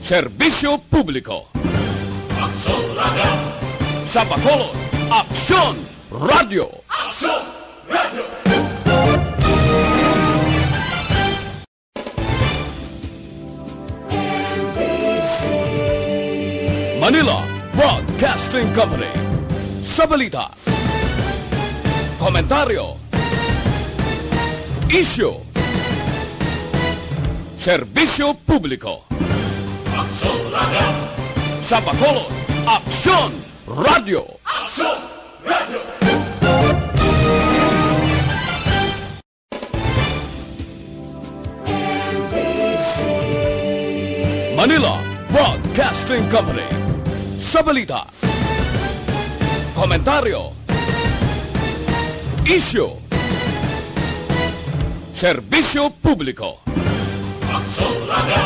Serbisyo Publiko. Aksyon Radio! Sa Bacolod, Aksyon Radio! Aksyon Radio! Manila Broadcasting Company. Sa balita, komentaryo, isyu, serbisyo publiko. Aksyon Radio! Sa Bacolod, Aksyon Radio! Aksyon Radio! Manila Broadcasting Company. Sa balita, komentaryo, isyu, serbisyo publiko. Aksyon Radio!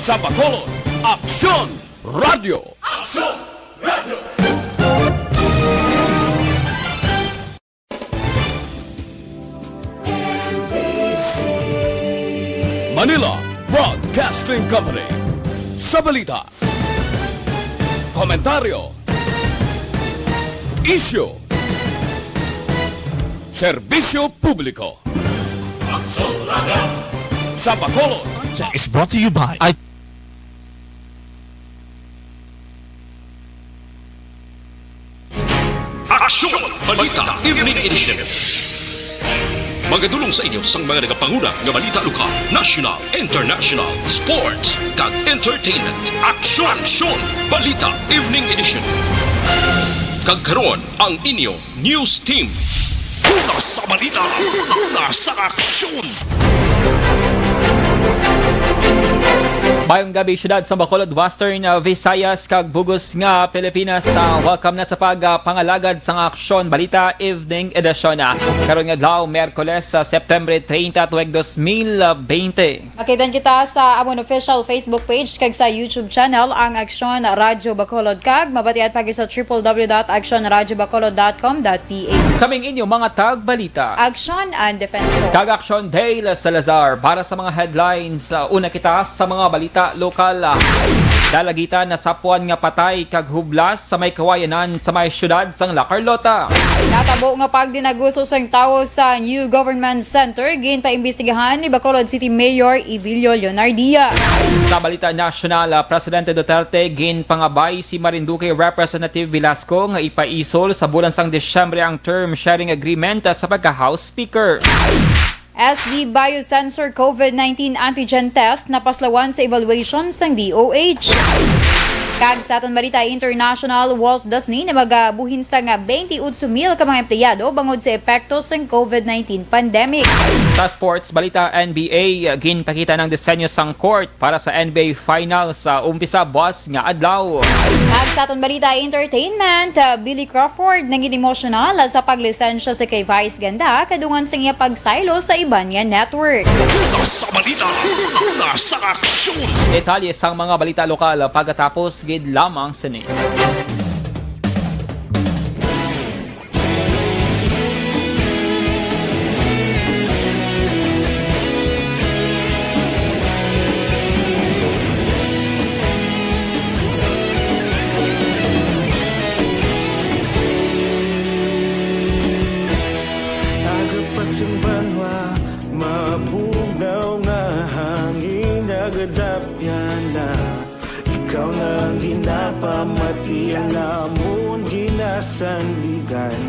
Sa Bacolod, Aksyon Radio! Aksyon Radio! Manila Broadcasting Company. Sa balita, komentaryo, isyu, serbisyo publiko. Aksyon Radio! Sa Bacolod, is brought to you by Aksyon! Balita Evening Edition. Magadulong sa inyo sang mga nagapanguna nga balita lokal, national, international, sports, kag entertainment. Aksyon! Balita Evening Edition. Kag karon ang inyo news team. Una sa balita, una sa aksyon. Mayong gabi syudad sa Bacolod, Western Visayas kag bugos nga Pilipinas. Welcome na sa pagpangalagad sa Aksyon Balita Evening Edition. Karon nga adlaw Miyerkules sa September 30 tuig 2020. Makitan kita sa amon official Facebook page kag sa YouTube channel ang Aksyon Radyo Bacolod kag mabatian pagi sa www.aksyonradyobacolod.com.ph. Kaming inyo mga tagbalita. Aksyon and Defensor. Kag Aksyon Dale Salazar para sa mga headlines. Una kita sa mga balita lokal. Dalagitan na sapuan nga patay kag hublas sa may kawayanan sa may syudad sang La Carlota. Natabo nga pagdinaguso sang tawo sa New Government Center ginpaimbestigahan ni Bacolod City Mayor Ibilio Leonardia. Sa balita nasyonal, Presidente Duterte ginpangabay si Marinduque Representative Velasco nga ipaisol sa bulan sang Disyembre ang term sharing agreement sa pagka-House Speaker. SD Biosensor COVID-19 antigen test na paslawan sa evaluation sang DOH. Kag sa aton balita international, Walt Disney na magabuhin sa nga 28,000 ka mga empleyado bangod sa epekto sang COVID-19 pandemic. Sa sports balita, NBA ginpakita ng disenyo sang court para sa NBA Finals sa umpisa buwas nga adlaw. Kag sa aton balita entertainment, Billy Crawford naging emosyonal sa paglisensya sa kay Vice Ganda kadungan sa iya pagsaylo sa iban nga network. Una sa balita, una sa aksyon. Detalye sang mga balita lokal pagkatapos gid lamang sini. Agapasang banwa, mabugaw na hangin, agadapyan na. Ikaw nang ginapamati, ang lamon ginasandigan.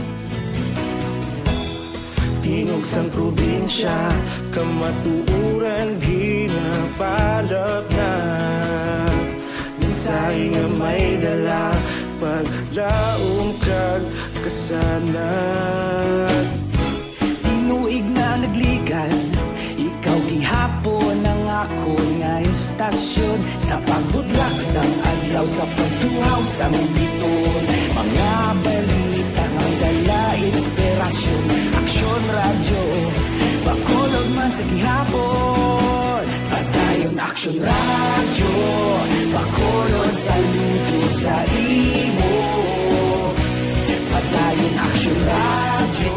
Tingog sang probinsya, kamatuuran ginapalap na. Minsay nga may dala, paglaong kag kasanat. Tinuig na nagligan, ikaw gihapon ang ako nga istasyon. Sa pagbudlak sang adlaw, sa pagtuhaw sang biton. Mga balita ang dala inspirasyon. Aksyon Radyo, Bacolod man sa gihapon. Padayon Aksyon Radyo, Bacolod saludo sa imo. Padayon Aksyon Radyo.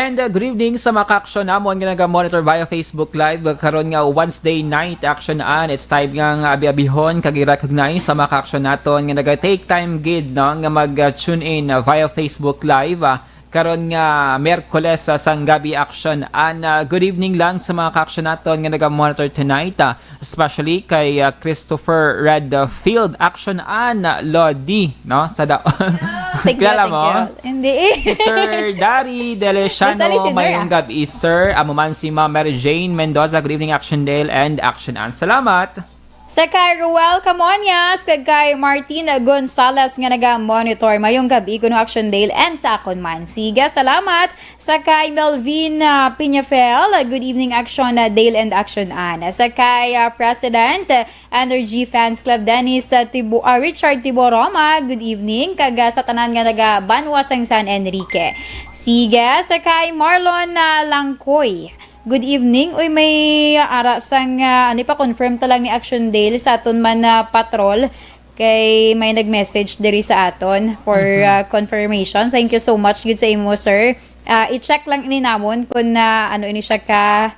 And good evening sa mga ka-aksyon namon nga naga-monitor via Facebook Live karon nga Wednesday night action an. It's time nga abi-abihon kag i-recognize sa mga ka-aksyon naton nga naga-take time gid no nga mag-tune in via Facebook Live. Karon nga Miyerkules sang gabi action an. Good evening lang sa mga ka-aksyon naton nga naga-monitor tonight, especially kay Christopher Redfield action an Lodi no sa kilala mo? Hindi Si Sir Dari Delesiano, mayong gabi, Sir. Amo man si Ma'am Mary Jane Mendoza. Good evening, Action Dale and Action Ann. Salamat! Sa kay Ruel Camonias, kag kay Martina Gonzalez nga naga-monitor mayong gabi kuno Action Dale and sa akon man. Sige, salamat. Sa kay Melvin Piñafel, good evening Action Dale and Action Ann. Sa kay President Energy Fans Club Dennis Richard Tiboroma, good evening. Kag sa tanan nga naga-Banwa sang San Enrique. Sige, sa kay Marlon Langkoy, good evening. Uy, may ara sang pa confirm talang ni Action Dale sa aton man patrol kay may nag-message diri sa aton for confirmation. Thank you so much gid sa imo, sir. I-check lang ini namon kung ano ini siya ka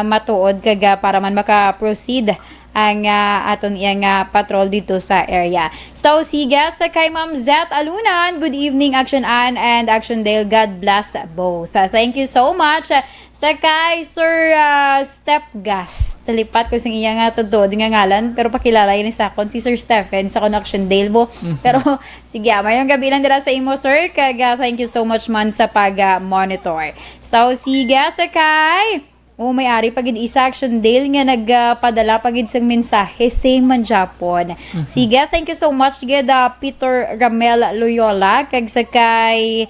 matuod kaga para man maka-proceed ang aton iyang patrol dito sa area. So, sige, sa kay Ma'am Zet Alunan, good evening Action Ann and Action Dale. God bless both. Thank you so much. Sa kay Sir Stepgas, talipat ko sa iya nga totoo nga ngalan, pero pakilala yun sa akon si Sir Stephen sa Action Dale mo. Pero sige, mayong gabi lang dira sa imo, sir. Kaga thank you so much man sa pag-monitor. So, sige, sa kay may-ari pagid isa Action Dale nga nagpadala pagid sang mensahe same man Japon. Sige, thank you so much gid Peter Ramel Loyola kag sa kay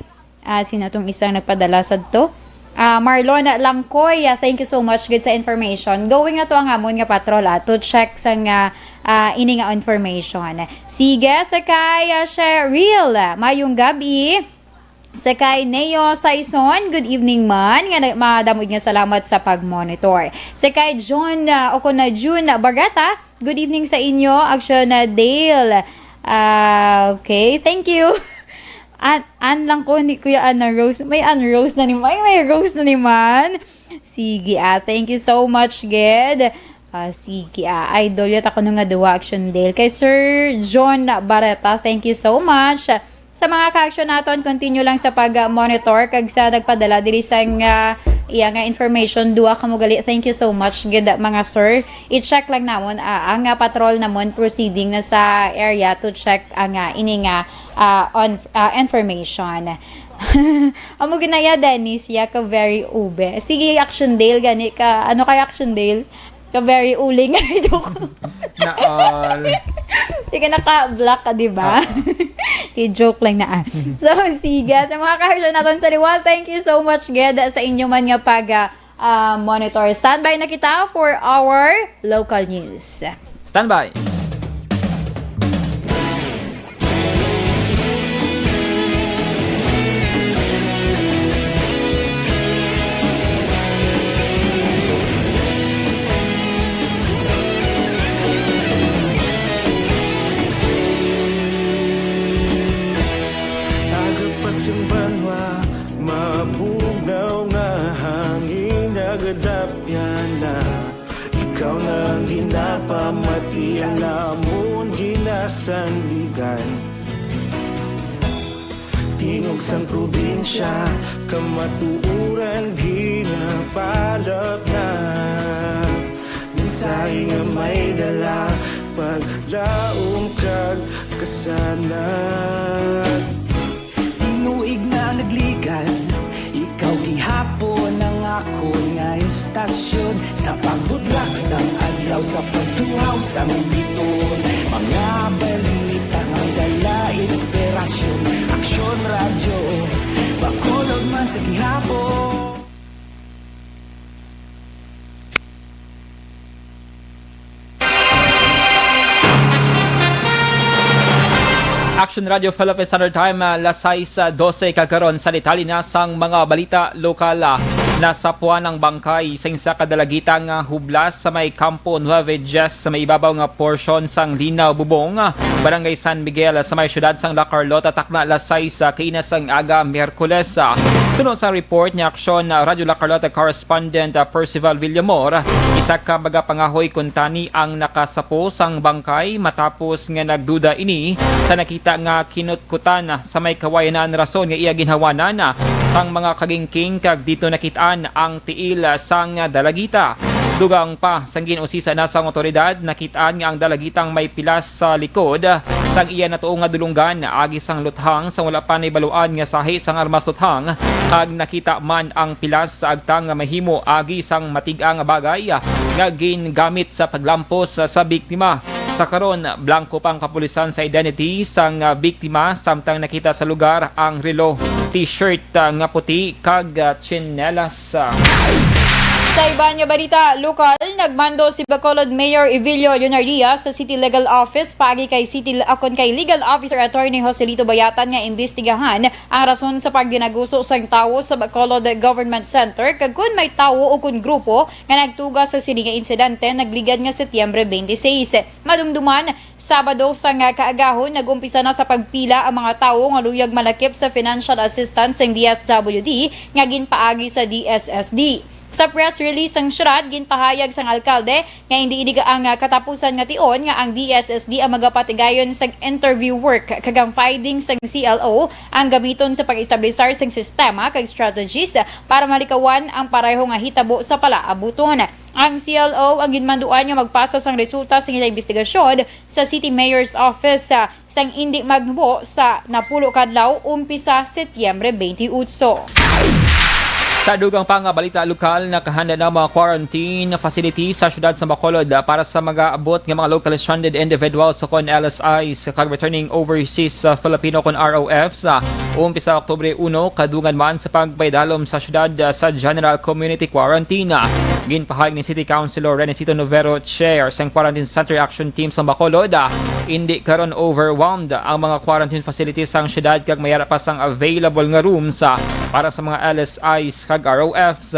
sino tong isang nagpadala sadto? Marlon Langkoy, thank you so much gid sa information. Going na to ang amon nga patrol to check sang ini nga information. Sige, sa kay Cheryl, mayong gabi. Sa kay Neo Saison, good evening man. Madamod nga salamat sa pag-monitor. Sa kay John June Barata, good evening sa inyo, Action Dale. Okay, thank you. An lang ko ni Kuya Anna Rose. May Anna Rose na naman. May Rose na naman. Sige, thank you so much, Ged. Sige, idol yata ko nga duwa Action Dale. Kay Sir John Barata, thank you so much. Sa mga ka-action naton, continue lang sa pag-monitor kag sa nagpadala diri sang iya nga information duwa kamo gali. Thank you so much gid mga sir. I-check lang namon ang patrol namon proceeding na sa area to check ang ini nga information. Amo ginaya Dennis ya ka very ube. Sige Action Dale gani ka ano kay Action Dale? Ka very uling joke. Na all. Di ka naka-black ka, di ba? I-joke lang na. So, sige. Sa mga ka-action natin sa liwal, thank you so much, Ged, sa inyo man nga pag-monitor. Standby na kita for our local news. Standby. Yung banwa, mabugnaw nga hangin nagadapyan na ikaw nang ginapamati ang namon ginasandigan. Tingog sang probinsya, kamatuuran ginapalap na mensahe nga may dala paglaom kag kasanat. Tinuig na nagligan, ikaw gihapon ang ako nga istasyon. Sa pagbudlak sang adlaw, sa pagtuhaw sa biton, mga balita nga dala inspirasyon. Aksyon radyo, bakolog man sa gihapon. Action Radio Philippines Standard Time, 6:12 kagaron sa litalin na sang mga balita lokal. Nasapwa ng bangkay sa isa kadalagitang hublas sa may Campo 9 Jes sa may ibabaw nga portion sang Linaw Bubong, Barangay San Miguel sa may syudad sang La Carlota, takna lasay sa kainasang aga Miyerkules. Sunod sa report ni Aksyon Radio La Carlota correspondent Percival Villamor, isa ka baga pangahoy kuntani ang nakasapo sang bangkay matapos nga nagduda ini sa nakita nga kinutkutan sa may kawayanan rason nga iya ginhawanan sang mga kagingking kag dito nakitaan ang tiil sang dalagita. Dugang pa sang ginusisa na sang otoridad, nakitaan nga ang dalagitang may pilas sa likod sang iya natuong nga dulunggan agi sang luthang sang wala pa naibaluan nga sahi sang armas luthang, ag nakita man ang pilas sa agtang nga mahimo agi sang matigang bagay nga gingamit sa paglampos sa biktima. Sa karon, blanco pang kapulisan sa identity sang biktima samtang nakita sa lugar ang relo, t-shirt nga puti kag tsinelas. Sa iba niya balita, lokal, nagmando si Bacolod Mayor Evilio Leonardia sa City Legal Office pagi kay kay Legal Officer Attorney Joselito Bayatan nga imbestigahan ang rason sa pagdinaguso sang tawo sa Bacolod Government Center kag kun may tawo o kun grupo nga nagtuga sa sini nga insidente nagligad nga Setyembre 26. Madumduman, Sabado sang kaagahon nagumpisa na sa pagpila ang mga tawo nga luyag malakip sa financial assistance ng DSWD nga ginpaagi sa DSSD. Sa press release ng syudad, ginpahayag sang alkalde nga hindi ang katapusan nga tion nga ang DSSD ang magapatigayon sa interview work kagang findings sang CLO ang gamiton sa pag-establisar sang sistema kag strategies para malikawan ang pareho nga hitabo sa palaabuton. Ang CLO ang ginmanduan nga magpasa sang resulta sa ilang investigasyon sa City Mayor's Office sang hindi magnubo sa napulo kadlaw umpisa Setyembre 28. Sa dugang pang balita lokal, nakahanda na mga quarantine facility sa syudad sa Bacolod para sa mag-aabot ng mga locally stranded individuals sa kon LSIs kag returning overseas Filipino kon ROFs. Umpisa Oktubre 1, kadungan man sa pagpaydalom sa syudad sa General Community Quarantine. Ginpahayag ni City Councilor Renesito Novero, Chair sa Quarantine Center Action Team sa Bacolod, hindi karon overwhelmed ang mga quarantine facilities sa syudad kag mayara pa sang available nga rooms para sa mga LSIs kag ROFs.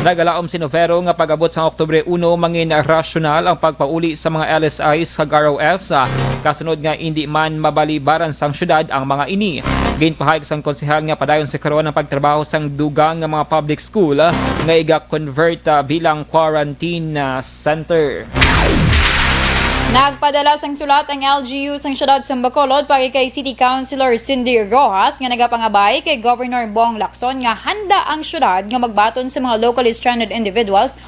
Nagalaom si Novero nga pag-abot sa Oktubre 1 mangin rasyonal ang pagpauli sa mga LSIs kag ROFs kasunod nga hindi man mabalibaran sang syudad ang mga ini. Ginpahayag sang konsehal nga padayon sa karon ang pagtrabaho sang dugang nga mga public school nga iga-convert bilang quarantine center. Nagpadala sang sulat ang LGU sang syudad sa Bacolod pagi kay City Councilor Cindy Rojas nga nagapangabay kay Governor Bong Lacson nga handa ang syudad nga magbaton sa mga locally stranded individuals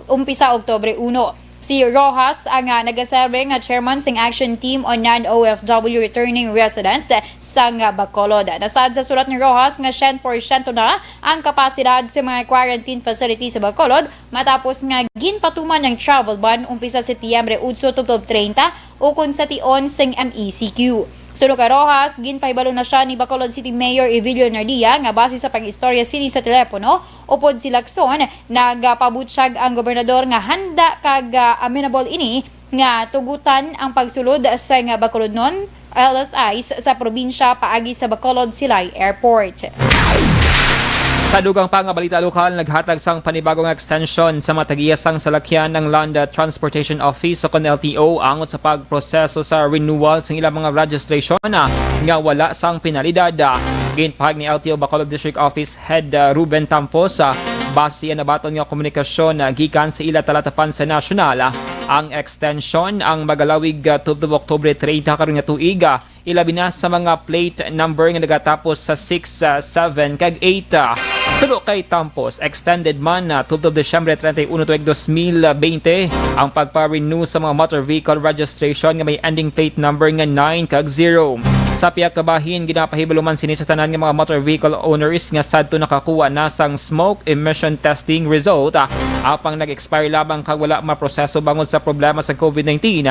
umpisa Oktubre 1. Si Rojas ang nagaserbe nga chairman sang Action Team on Non-OFW Returning Residents sang Bacolod. Nasad sa sulat ni Rojas nga 100% na ang kapasidad sa mga quarantine facility sa Bacolod matapos nga ginpatuman ng travel ban umpisa Setyembre 8 tubtob 30 ukon sa tion sang MECQ. Sulod kay Rojas, ginpahibalo na siya ni Bacolod City Mayor Evilio Leonardia nga base sa pag-istorya sini sa telepono upod si Lacson nagpabutyag ang gobernador nga handa kag amenable ini nga tugutan ang pagsulod sa nga Bacolod non LSIs sa probinsya paagi sa Bacolod Silay Airport. Sa dugang pang balita lokal, naghatag sang panibagong extension sa matagiyasang salakyan ng Land Transportation Office o LTO angot sa pagproseso sa renewal sa ilang mga registration nga wala sang penalidad. Ginpahayag ni LTO Bacolod District Office Head Ruben Tampos base na baton nga komunikasyon gikan sa ila talatapan sa nasyonal. Ang extension ang magalawig tubtob Oktubre 30 karon nga tuig. Ilabi na sa mga plate number nga nagatapos sa 6, 7 kag 8. Sulo kay Tampos, extended man na tubtob Desyembre 31 tuig 2020 ang pagpa-renew sa mga motor vehicle registration nga may ending plate number nga 9 kag 0. Sa piyak kabahin, ginapahibalo man sini sa tanan nga mga motor vehicle owners nga sadto nakakuha na sang smoke emission testing result apang nag-expire labang kag wala maproseso bangod sa problema sa COVID-19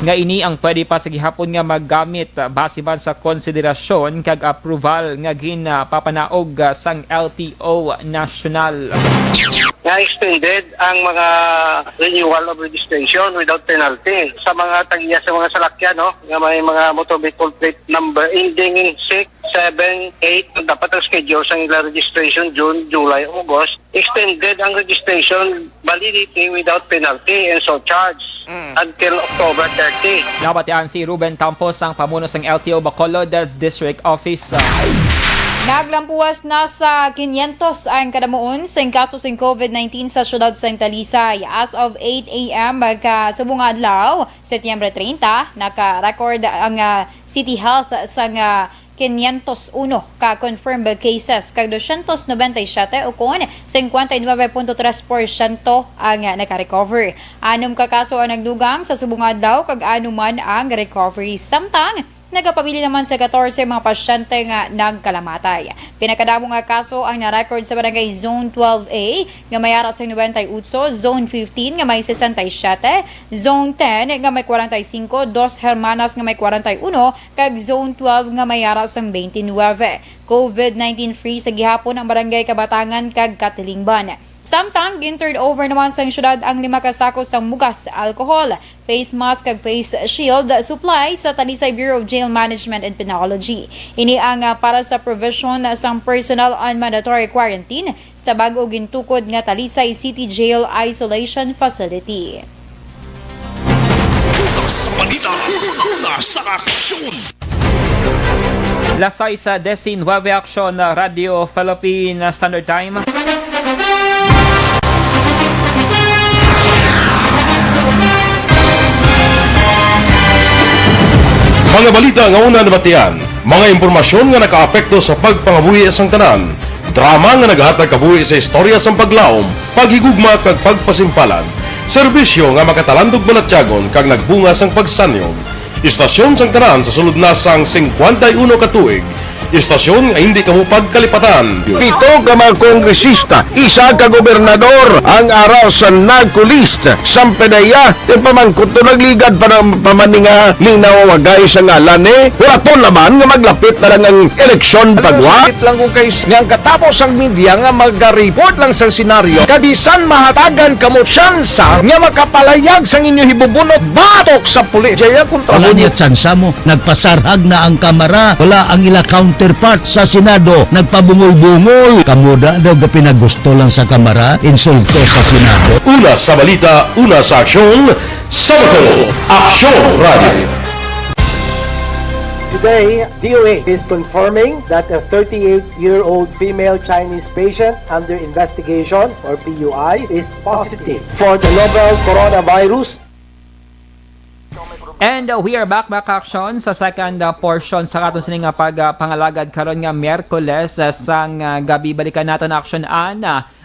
nga ini ang pwede pa sa gihapon nga maggamit base man sa konsiderasyon kag approval nga ginapapanaog sang LTO National. Nga extended ang mga renewal of registration without penalty sa mga tagiya sa mga salakyan, no? Nga may mga motor vehicle plate number ending in 6, 7, 8, dapat ang schedule sa nila registration June, July, August. Extended ang registration validity without penalty and so charge until October 30. Nabatian si Ruben Campos, ang pamuno ng LTO Bacolod District Office. Naglampuas na sa 500 ang kadamuon sa kaso ng COVID-19 sa syudad sa Talisay. As of 8 a.m. kasubong adlaw, Setyembre 30, naka-record ang City Health sa 501 ka-confirmed cases, kag 297 o kon 59.3% ang naka-recover. Anom ka kaso ang nagdugang sa subong adlaw, kag anuman ang recovery. Samtang nagapabili naman sa 14 mga pasyente nga nagkalamatay. Pinakadamo nga kaso ang na-record sa barangay Zone 12A nga may ara sa 98, Zone 15 nga may 67, Zone 10 nga may 45, Dos Hermanas nga may 41, kag Zone 12 nga may ara sa 29. COVID-19 free sa gihapon ang barangay Kabatangan kag Katilingban. Samtang gin-turn over naman sa syudad ang 5 kasako sa mugas, alcohol, face mask kag face shield supply sa Talisay Bureau of Jail Management and Penology. Ini ang para sa provision sang personal on mandatory quarantine sa bag-o gintukod nga Talisay City Jail Isolation Facility. Sa balita, nasa aksyon! Lasay sa Desin 9 Aksyon Radio Philippine Standard Time. Mga balita nga una nabatian, mga impormasyon nga nakaapekto sa pagpangabuhi sang tanan, drama nga naghatag kabuhi sa istorya sang paglaom, paghigugma kag pagpasimpalan, serbisyo nga makatalandog balatyagon kag nagbunga sang pagsanyog, istasyon sang tanan sa sulod na sang 51 ka tuig, istasyon nga hindi kamo pagkalipatan. 7 ka mga kongresista, 1 ka gobernador ang araw sa nagkulist sa pedaya yung pamangkot to nagligad para pamaninga linaw wagay sa ngalan wala to naman nga maglapit na lang ang eleksyon pagwa lang kung kays nga katapos ang media nga mag-report lang sa senaryo kabisan mahatagan kamo tsansa nga makapalayag sa inyo hibubunot batok sa pulis jaya kontra wala niya tsansa mo nagpasarhag na ang kamera wala ang ila counterpart sa Senado nagpabungol-bungol kamuda daw ga pinagusto lang sa kamera insulto sa Senado. Una sa balita, una sa aksyon, Sabado, Aksyon Radio. Today, DOA is confirming that a 38-year-old female Chinese patient under investigation, or PUI, is positive for the novel coronavirus. And we are back action sa second portion sa katon sining pagpangalagad karon nga Miyerkules sang gabi. Balikan naton action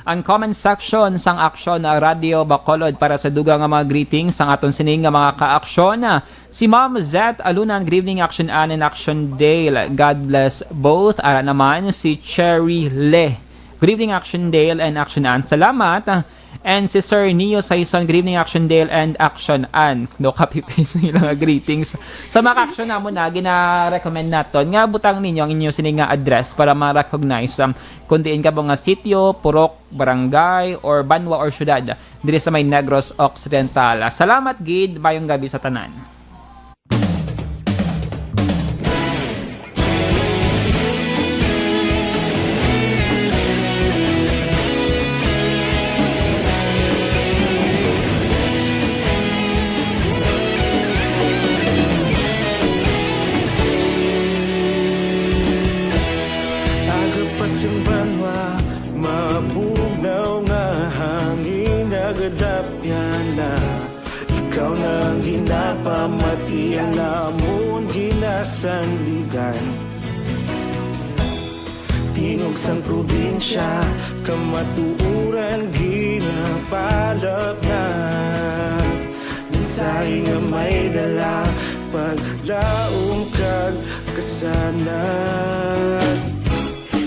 ang comment section sang Aksyon Radio Bacolod para sa dugang nga mga greetings sang aton sining nga mga ka-aksyon. Si Ma'am Zet Alunan, good evening Action Ann and Action Dale. God bless both. Ara naman si Cherry Le. Good evening Action Dale and Action Ann. Salamat. And si Sir Neo Saison, good evening Action Dale and Action Ann. No copy-paste nila nga greetings. Sa mga action na mo na, gina-recommend natin nga butang ninyo ang inyong sining nga address para ma-recognize kung diin ka ba nga sitio, purok, barangay, or banwa or syudad diri sa may Negros Occidental. Salamat gid, bayong gabi sa tanan. Ikaw nang ginapamati ang namon ginasanligan Tingog sang probinsya kamatuuran ginapalap na Minsay nga may dala paglaom kag kasanat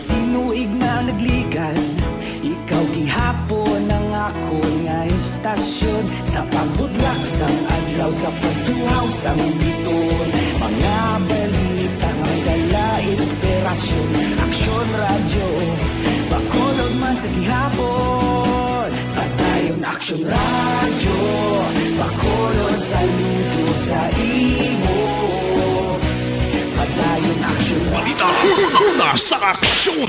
Tinuig na nagligan ikaw gihapon ang ako nga istasyon sa pagbudlak sang adlaw sa pagtuhaw sang biton mga balita nga dala inspirasyon Aksyon Radio Bacolod man sa gihapon padayon Aksyon Radio Bacolod saludo sa imo padayon Aksyon Balita, Una sa aksyon!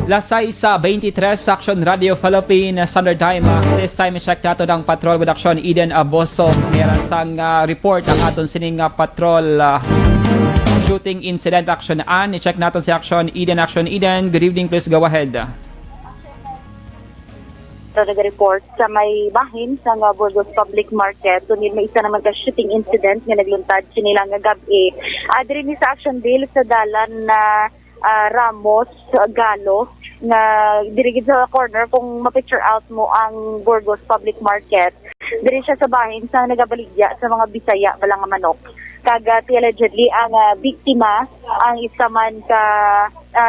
Lasay sa 23 Aksyon Radio Philippine Standard Time. This time check nato ng patrol with Aksyon Eden Aboso. Meron sang report ang aton sining patrol shooting incident Aksyon An. I-check nato si Aksyon Eden. Aksyon Eden, good evening, please go ahead. Nag-report sa may bahin sa Burgos Public Market. Doon may isa naman ka shooting incident nga nagluntad sinilang nga gabi. Adri ni sa Action Bill sa dalan na Ramos, Galo, na dirigid sa corner kung ma-picture out mo ang Burgos Public Market. Diri siya sa bahin sa nagabaligya sa mga Bisaya balang nga manok. Kagati allegedly ang biktima ang isa man ka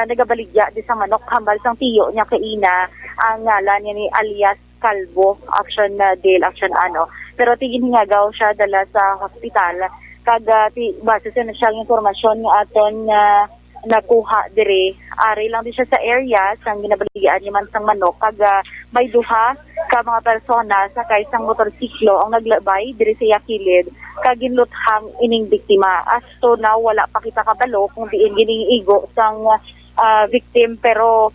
nagabaligya di sa manok hambal sang tiyo niya kaina ang ngalan niya ni alias Calvo Action Dale Action ano. Pero tigin hingagaw siya dala sa hospital. Kagati base sa nasyang informasyon nga aton nakuha dire ari lang di siya sa area sang ginabaligyan ni man sang manok kag may duha ka mga persona sa isang motorsiklo ang naglabay dire sa yakilid kag ginluthang ining biktima as to now wala pa kita kabalo kung diin giniigo sang victim pero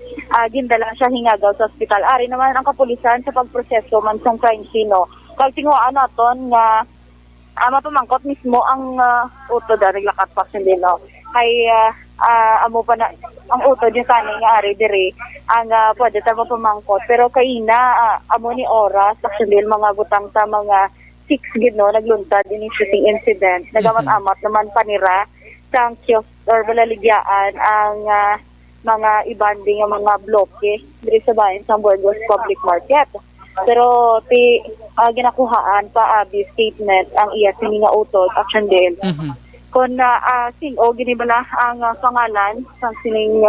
gindala siya hingagaw sa ospital. Ari naman ang kapulisan sa pagproseso man sang crime scene no. Kag tinguhaan naton nga mapamangkot mismo ang utod dari lakat pasin din no. Kay amo pa na ang utod yung kaning nga ari dire ang pwede ta mapamangkot pero kaina amo ni oras actually mga butang sa mga 6 gid no nagluntad ini shooting incident nagamat-amat naman panira sang kiosk or balaligyaan ang mga ibanding nga mga bloke dire sa bayan sa Burgos Public Market. Pero ginakuhaan pa statement ang iya sini nga utod Action Del. Kung sino ginibala ang pangalan sa sining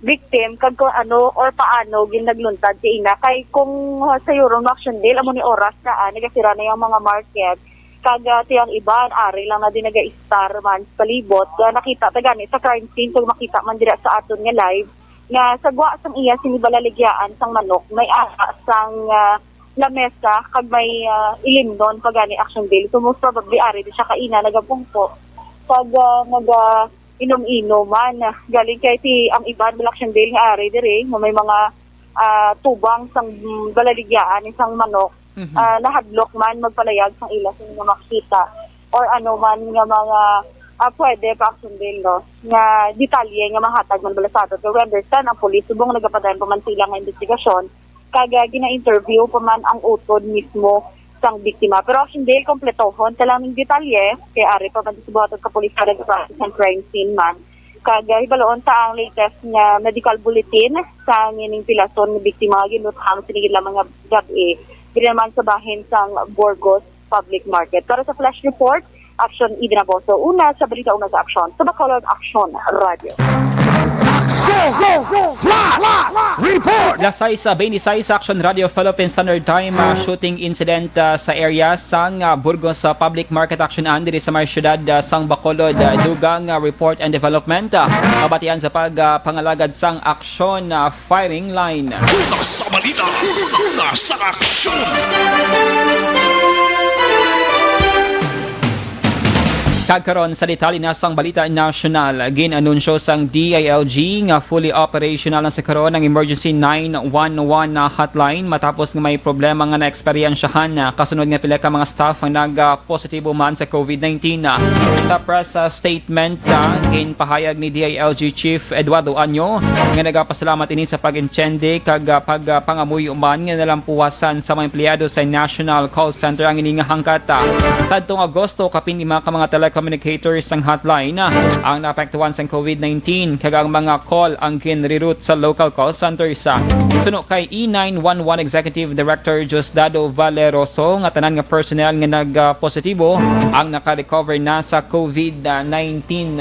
victim kag kung ano or paano ginagluntad si ina kay kung sa Euro Action Deal amo ni oras na nagasira na yung mga market kag tiyang iban ari lang na din naga-star man sa palibot nakita ta gani sa crime scene kung makita man dira sa aton nga live nga sagwa sang iya sinibalaligyan sang manok may sang lamesa kag may ilimnon pag gani Action Deal so most probably ari di siya kaina nagabungko pag inom-inuman galing kay ti ang iban Action Deal nga ari dire may mga tubang sang balaligyaan isang manok nahadlok man magpalayag sang ila sa nga makita or ano man nga mga pwede pa Action Deal no nga detalye nga mahatag man bala sa ato pero understand ang pulis subong nagapadayon pa man sila nga investigasyon kag gina-interview pa man ang utod mismo sang biktima. Pero Action Deal kompletohon talaming detalye kay ari pa man subuhat ka pulis sa process ng crime scene man. Kag hibaloon ta ang latest nga medical bulletin sa ngining pilason nga biktima ginuthang sinigid lamang nga gabi diri naman sa bahin sang Burgos Public Market. Para sa flash report, Action Eden Aboso. Una sa balita una sa Aksyon. Sa Bacolod Aksyon Radio. Report! Lasay sa 26 Action Radio Philippine Standard Time shooting incident sa area sang Burgos Public Market Action diri sa may syudad sang Bacolod. Dugang report and development mabatian sa pangalagad sang Aksyon firing line. Una sa balita, una sa aksyon! Kagkaron sa detalye na sang balita national, ginanunsyo sang DILG nga fully operational na sa karon ang emergency 911 hotline matapos nga may problema nga na-eksperyensyahan kasunod nga pila ka mga staff ang nag-positibo man sa COVID-19. Sa press statement, ginpahayag ni DILG Chief Eduardo Anyo nga nagapasalamat ini sa pag-inchendi kag pagpangamuy uman nga nalampuwasan sa mga empleyado sa National Call Center ang ini nga hangkata. Sa atong Agosto, kapin lima ka mga telecommunicators ang hotline ang naapektuhan sa COVID-19 kag ang mga call ang ginreroute sa local call centers. Suno kay E911 Executive Director Diosdado Valeroso nga tanan nga personnel nga nagpositibo ang naka-recover na sa COVID-19.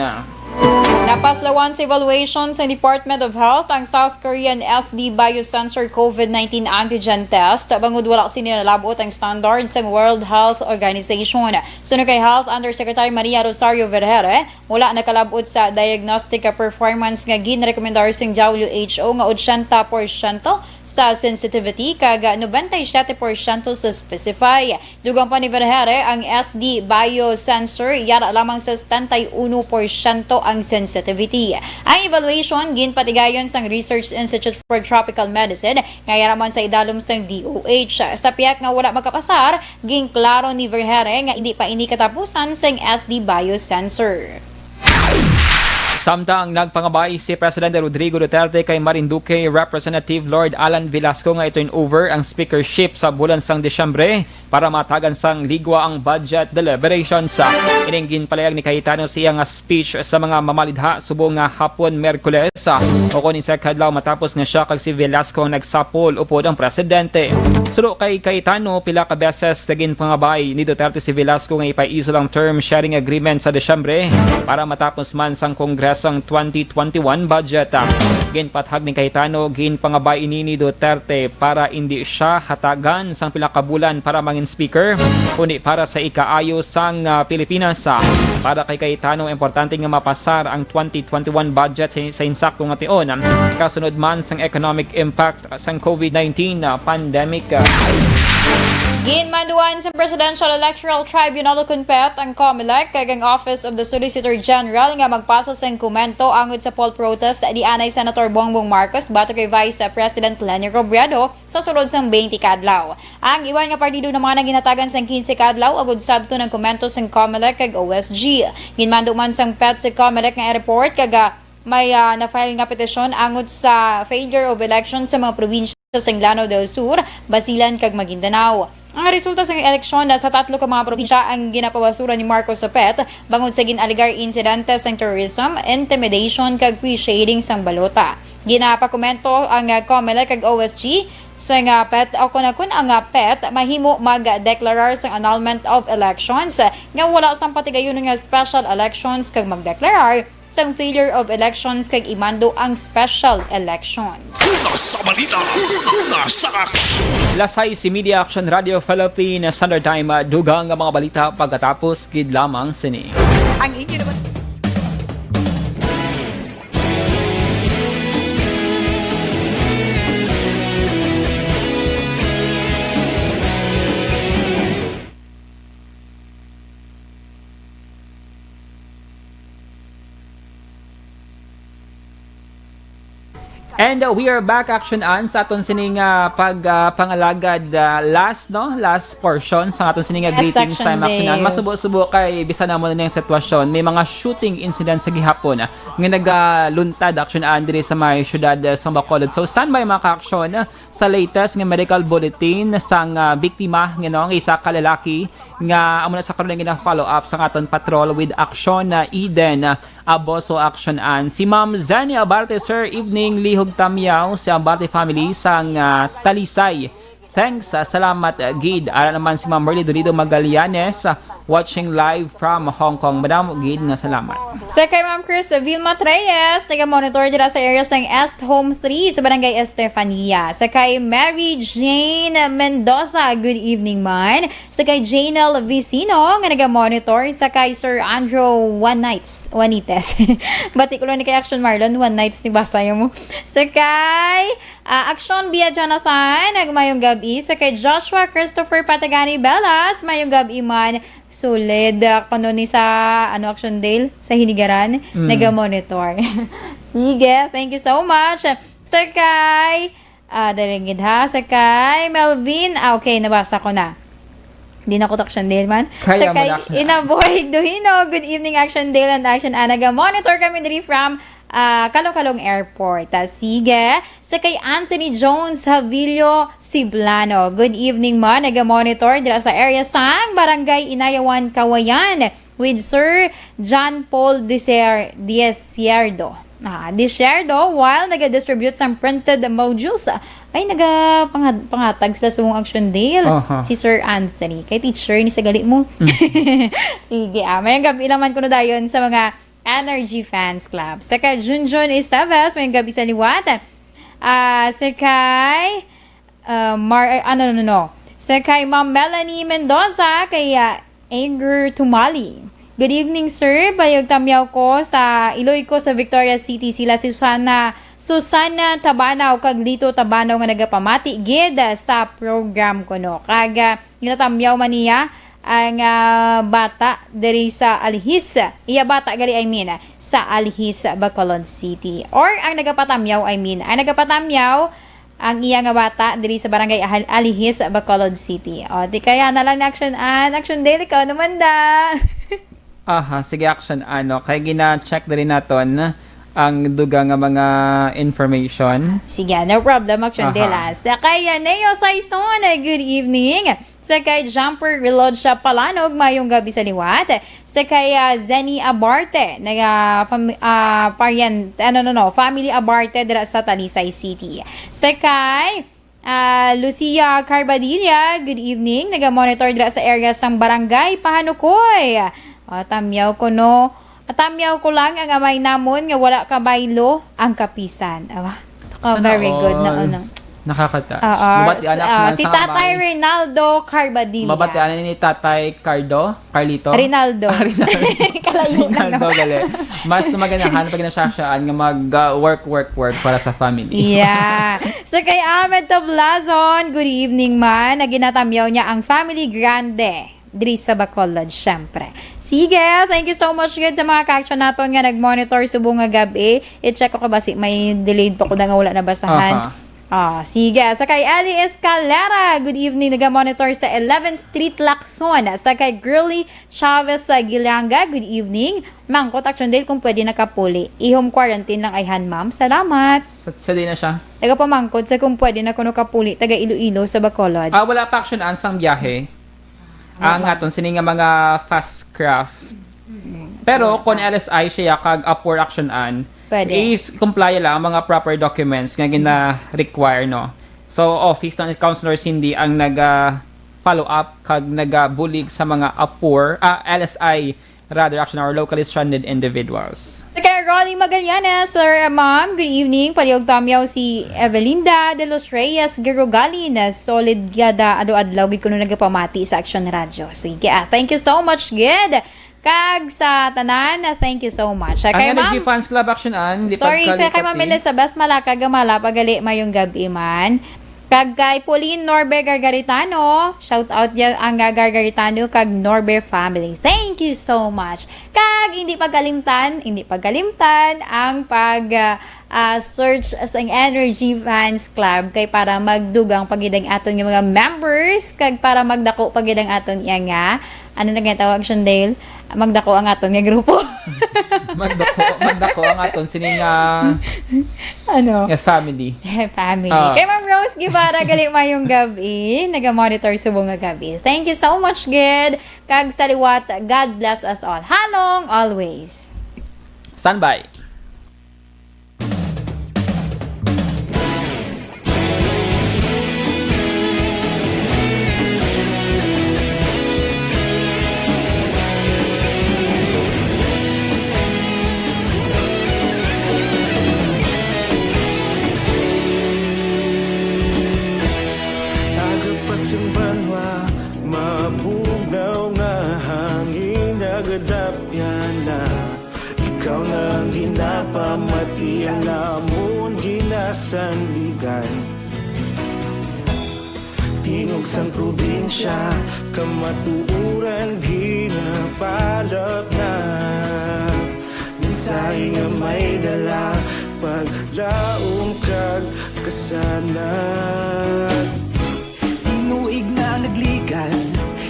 Napaslawan sa evaluation sa Department of Health ang South Korean SD Biosensor COVID-19 antigen test bangod wala sinilabot ang standards ng World Health Organization. Sunod kay Health Undersecretary Maria Rosario Vergere, wala nakalabot sa diagnostic performance nga ginrekomendar sa WHO nga 80% sa sensitivity kag 97% sa specify. Dugang pa ni Vergere, ang SD Biosensor yara lamang sa 71% ang sensitivity. Ang evaluation ginpatigayon sang Research Institute for Tropical Medicine nga yaraman sa idalom sang DOH. Sa piyak nga wala magkapasar, ginklaro ni Vergere nga hindi pa ini katapusan sang SD Biosensor. Samtang nagpangabay si Presidente Rodrigo Duterte kay Marinduque Representative Lord Alan Velasco nga i-turn over ang speakership sa bulan sang Disyembre para matagan sang ligwa ang budget deliberations. Ininggin palayag ni Cayetano sa iyang speech sa mga mamalidha subong nga hapon Merkules o kunin sa kadlaw matapos nga siya kag si Velasco nagsapol upod ang presidente. Sulo kay Cayetano, pila ka beses naging pangabay ni Duterte si Velasco nga ipaiso lang term sharing agreement sa Disyembre para matapos man sang Kongreso ang 2021 budget. Ginpathag ni Cayetano, ginpangabay ini ni Duterte para hindi siya hatagan sang pila ka bulan para mangin speaker, kundi para sa ikaayo sang Pilipinas. Para kay Cayetano, importante nga mapasar ang 2021 budget sa insakto nga tion, kasunod man sang economic impact sang COVID-19 pandemic. Ginmanduan sa Presidential Electoral Tribunal Kunpet ang COMELEC kag ang Office of the Solicitor General nga magpasa sa komento angod sa poll protest di anay Senator Bongbong Marcos batok kay Vice President Leni Robredo sa sulod sang 20 kadlaw. Ang iwan nga partido naman ang ginatagan sang 15 kadlaw agud sabto ng komento sang COMELEC kag OSG. Ginmando man sang PET sa COMELEC nga report kag may na-file nga petisyon angod sa failure of election sa mga probinsya sa Lanao del Sur, Basilan kag Maguindanao. Ang resulta sa eleksyon sa tatlo ka mga probinsya ang ginapabasura ni Marcos sa PET bangod sa ginaligar insidente sa tourism, intimidation kag pre-shading sang balota. Ginapakomento ang COMELEC kag OSG sa nga PET o kun ang PET mahimo magdeklarar sa annulment of elections nga wala sang patigayon nga special elections kag magdeklarar sang failure of elections kag imando ang special elections. Una sa balita, una sa aksyon. Lasay si Media Action Radio Philippine Standard Time, dugang nga mga balita pagkatapos gid lamang sini. Ang inyo naman And we are back, Action An, sa aton sining pagpangalagad last portion sa aton sining greetings time, Action An. Masubo-subo kay bisa na mo na yung sitwasyon. May mga shooting incident sa gihapon nga nagaluntad, Action An, diri sa may syudad sa Bacolod. So standby mga ka-aksyon sa latest nga medical bulletin sang biktima nga isa ka lalaki nga amo na sa karon nga follow up sa aton patrol with Aksyon Eden Aboso, Action An. Si Ma'am Zania Abarte, sir, evening, lihog tamyaw sa Abarte family sang Talisay. Thanks, salamat Gid. Ara naman si Ma'am Merly Donido Magallanes watching live from Hong Kong. Madam Gid, nga salamat. Sa kay Ma'am Chris Vilma Reyes, taga-monitor dira sa area ng Est Home 3 sa Barangay Estefania. Sa kay Mary Jane Mendoza, good evening man. Sa kay Janel Vicino, nga naga-monitor. Sa kay Sir Andrew Juanites. Bati ko lang ni kay Action Marlon, Juanites ni basayo mo. Sa kay Aksyon Bia Jonathan, nagmayong gabi. Sa kay Joshua Christopher Patagani Bellas, mayong gabi man. Solid kuno ni sa Action Dale sa Hinigaran, naga-monitor. Sige, thank you so much. Sa kay dalingid ha, sa kay Melvin, okay, nabasa ko na. Hindi na ko Action Dale man. Sa kay Inaboy Duhino, good evening Action Dale and Action Ana. Naga-monitor kami diri from Kalong-Kalong Airport. Sige. Sa kay Anthony Jones Havilio Siblano. Good evening man. Naga-monitor dira sa area sang Barangay Inayawan, Kawayan with Sir John Paul Desierdo. Desierdo while naga-distribute sang printed modules. Ay, pangatag sila sa mong Action Dale. Si Sir Anthony. Kay teacher ni sa gali mo. Sige. Mayang gabi naman ko na dayon sa mga Energy Fans Club. Sa kay Junjun Esteves, may gabi sa liwat. Sa kay Sa kay Ma'am Melanie Mendoza, kay Anger Tumali. Good evening, sir. Bayog tamyaw ko sa Iloy ko sa Victoria City. Sila si Susana Tabanaw, kag Lito Tabanaw nga nagapamati gid sa program ko no. Kag ginatamyaw man niya ang bata diri sa Alhis. Iya bata gali sa Alhis, Bacolod City. Or ang nagapatamyaw ang nagapatamyaw ang iya nga bata diri sa barangay Alihis, Bacolod City. O, di kaya na lang Action Daily ka naman da. Aha, sige Action, kaya gina-check na rin natin ang duga nga mga information. Sige, no problem, Action Daily. Sa kay Neo Saison, good evening. Sa kay Jumper Reload siya Palanog, mayong gabi sa liwat. Sa kay Zenny Abarte, family Abarte dira sa Talisay City. Sa kay Lucia Carbadilla, good evening. Naga-monitor dira sa area sang barangay Pahanukoy. Tamyaw ko no. Tamyaw ko lang ang amay namon nga wala kabaylo ang kapisan. Very good na Nakakataas. Si Tatay Rinaldo Carbadilla. Mabatian ni Tatay Carlito. Rinaldo. Kalayo lang Rinaldo gali. Mas maganahan pag nasyasaan nga mag-work para sa family. Yeah. Sa kay Ahmed Tablazon, good evening man. Naginatamyaw niya ang Family Grande diri sa Bacolod, syempre. Sige, thank you so much good sa mga ka-action naton nga nag-monitor subong nga gabi. I-check ko basi may delayed pa ko na nga wala nabasahan. Sige. Sa kay Ali Escalera, good evening. Nag-monitor sa 11th Street, Lacson. Sa kay Girly Chavez sa Gilanga, good evening. Mangkot Action Dale kung pwede nakapuli. I-home quarantine lang ayhan, ma'am. Salamat. Sa di na siya. Taga pamangkot sa kung pwede na kuno kapuli. Taga Iloilo sa Bacolod. Wala pa Action sang biyahe. Ang aton sini nga mga fast craft. Pero kung LSI siya kag upward action pwede. Is comply lang ang mga proper documents nga gina-require no. So office ng Councilor Cindy ang follow up kag nagabulig sa mga LSI rather action or locally stranded individuals. Sa kay Rolly Magallanes, sir, ma'am, good evening. Palihog tamyaw si Evelinda de los Reyes Girogali na solid gada ado-adlaw gid kuno nagapamati sa Action Radio. Sige, thank you so much, good. Kag sa tanan, thank you so much. Ang Energy Fans Club Action sorry, sa kay Ma'am Elizabeth Malaka gamala pagali mayong gabi man. Kag kay Pauline Norbe Gargaritano, shout out yan ang Gargaritano kag Norbe family. Thank you so much. Kag hindi pagkalimtan ang search sa Energy Fans Club kay para magdugang pagidang aton yung mga members kag para magdako pagidang aton nga tawag Action Dale? Magdako ang aton nga grupo. magdako ang aton sining family. Family. Kay Ma'am Rose Guevara galing mayong gabi, naga-monitor subong nga gabi. Thank you so much, good. Kag sa liwat, God bless us all. Halong always. Standby. Mabugaw nga hangin nagadapyan na ikaw nang ginapamati ang namon ginasandigan tingog sang probinsya kamatuuran ginapalap na minsay nga may dala paglaom kag kasanat tinuig na nagligan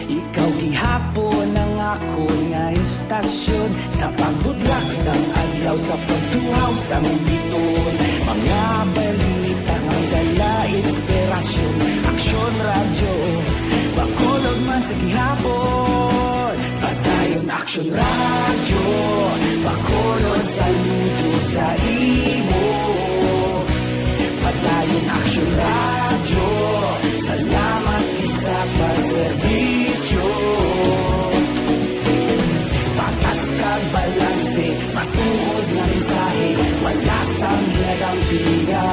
ikaw gihapon ang ako nga istasyon sa pagbudlak sang adlaw sa pagtuhaw sa biton mga balita ang dala inspirasyon Aksyon Radio Bacolod man sa gihapon padayon Aksyon Radio Bacolod saludo sa imo padayon Aksyon Radio salamat sa pagserbisyo patas kag balanse dampingan.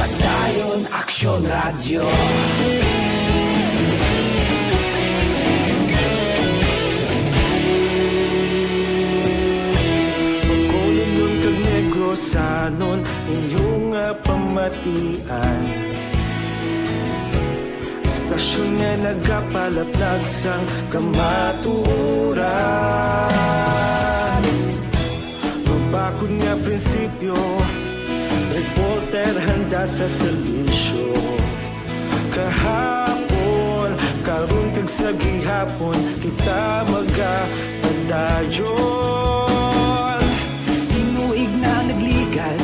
Padayon Aksyon Radio. Sanon inyong pamatian, istasyon nga nagapalaplag sang kamaturan. Mabakod nga prinsipyo, reporter handa sa serbisyo. Kahapon, karun kag sa gihapon, kita magapadayon. Tinuig na nagligan,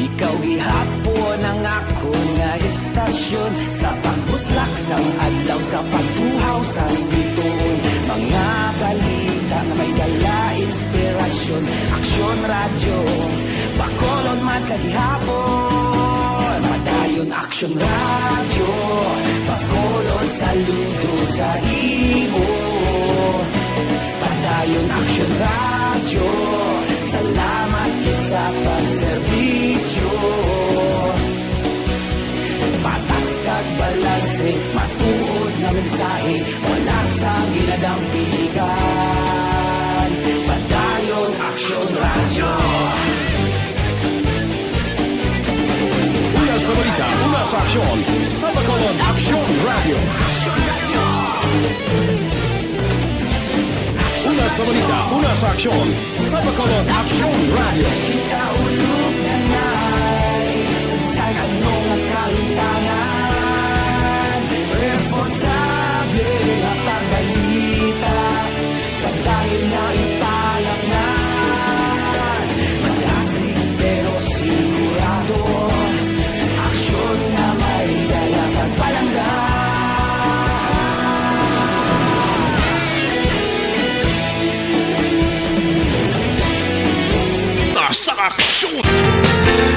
ikaw gihapon ang ako nga istasyon. Sa pagbutlak sang adlaw, sa pagtuhaw sa bituon, mga balita na may dala inspirasyon. Aksyon Radio, bakolon man sa gihapon. Padayon Aksyon Radio, bakolon saludo sa imo. Padayon Aksyon Radio, salamat kit sa pagserbisyo. Patas kag balanse, matuod na mensahe, wala sa ginadampigan. Padayon Aksyon Radio. Una sa balita, una sa aksyon, sa Bacolod Aksyon Radio. Una sa balita, una sa aksyon, sa Bacolod Aksyon Radio. Kita ulog na ngay, sinsan anong nagkahintangan. Responsable at pagbalita, kagdahil na italak na. Magasig pero sigurado, aksyon na may dala pagpalanggan. Sa aksyon!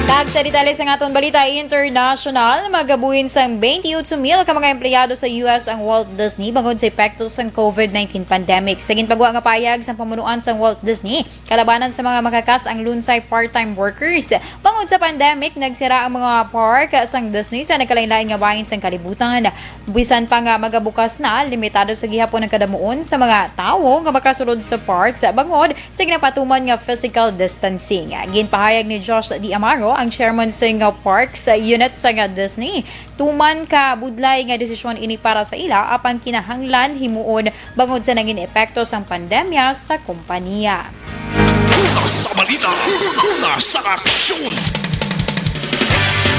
Kag sa detalye sa aton balita international, magabuhin sang 28,000 ka mga empleyado sa US ang Walt Disney bangod sa epekto sang COVID-19 pandemic. Sa ginpagawa nga payag sa pamunuan sang Walt Disney, kalabanan sa mga makakas ang lunsay part-time workers. Bangod sa pandemic, nagsira ang mga park sang Disney sa nagkalain-lain nga bahin sang kalibutan. Bisan pa nga magabukas na, limitado sa gihapon ng kadamuon sa mga tawo nga makasulod sa parks bangod sa ginapatuman nga physical distancing. Ginpahayag ni Josh D. Amaro, ang chairman sa parks unit sa Disney. Tuman ka budlay nga desisyon ini para sa ila apang kinahanglan himuon bangod sa naging epekto sang pandemya sa kompanya. Una sa balita, una sa aksyon!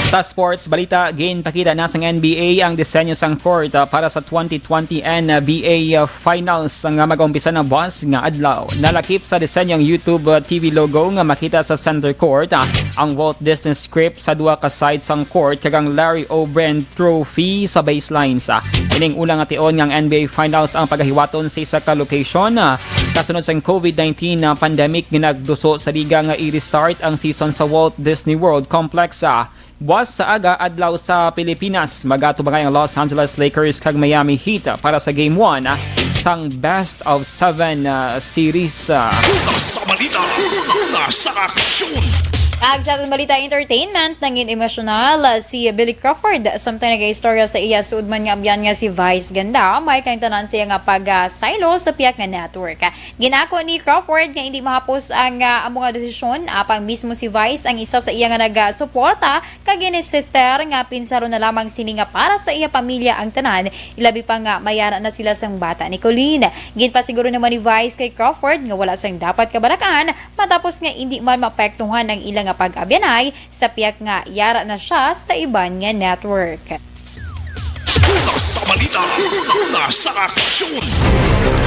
Sa sports balita, pakita na sa NBA ang disenyo sang court para sa 2020 NBA Finals nga mag-umpisa ng buwas nga adlaw. Nalakip sa disenyong YouTube TV logo nga makita sa center court ang Walt Disney script sa duha ka sides sang court kagang Larry O'Brien Trophy sa baselines. Ining ulang ation nga NBA Finals ang paghiwaton sa isa ka location. Kasunod sa COVID-19 pandemic ginagduso sa liga nga i-restart ang season sa Walt Disney World Complex. Buwas sa aga adlaw sa Pilipinas, magatubangay ang Los Angeles Lakers kag Miami Heat para sa Game 1 sang Best of 7 series. Una sa balita, una sa aksyon! Ag sa atong balita entertainment, nangin emosyonal si Billy Crawford. Samtang nag-istorya sa iya suod man nga abyan nga si Vice Ganda, may kang tanan siya nga pag-silo sa piyak nga network. Ginako ni Crawford nga hindi mahapos ang among desisyon apang mismo si Vice ang isa sa iya nga nagasuporta kag ni sister nga pinsaro na lamang sini nga para sa iya pamilya ang tanan, ilabi pa nga mayara na sila sang bata ni Colleen. Ginpasiguro naman ni Vice kay Crawford nga wala sang dapat kabalakan matapos nga hindi man maapektuhan ang ilang nga pag-abyanay sa piyak nga yara na siya sa iban nga network. Una sa balita, una sa aksyon!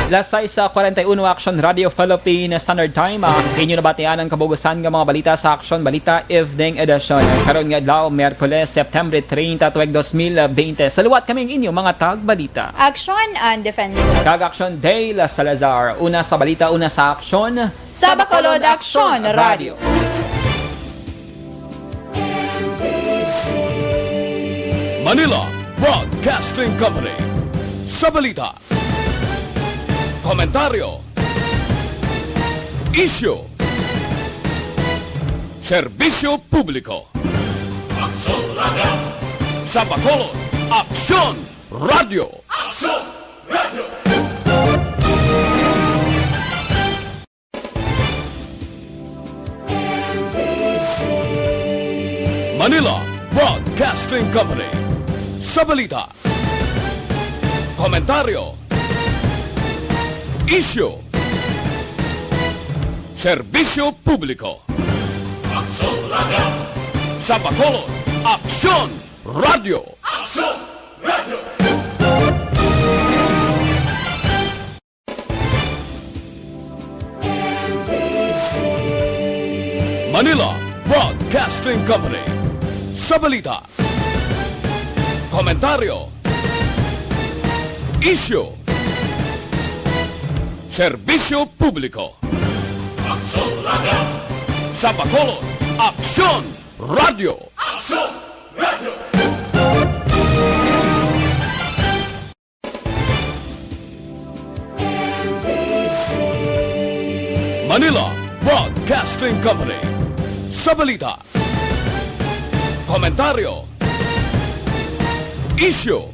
Lasay sa 41 Action Radio Philippine Standard Time. Inyo nabatian ang kabugusan ng mga balita sa Action Balita Evening Edition. Karon nga adlaw, Miyerkules, September 30, 2020. Saluwat kaming inyo mga tag-balita. Aksyon and Defensor. Kag Action Day, Salazar. Una sa balita, una sa Action. Sa Bacolod Action Radio. Manila Broadcasting Company. Sa balita, komentaryo, issue, Serbisyo Publiko. Aksyon Radio. Sa Bacolod, Aksyon Radio. Aksyon Radio. Manila Broadcasting Company. Sa balita, komentaryo, isyu, serbisyo publiko. Aksyon Radio. Sa Bacolod, Aksyon Radio. Aksyon Radio. Manila Broadcasting Company. Sa balita, komentaryo, isyu, serbisyo publiko. Aksyon Radio. Sa Bacolod, Aksyon Radio. Aksyon Radio. Manila Broadcasting Company. Sa balita, komentaryo, isyu,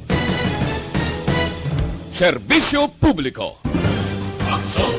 serbisyo publiko. Aksyon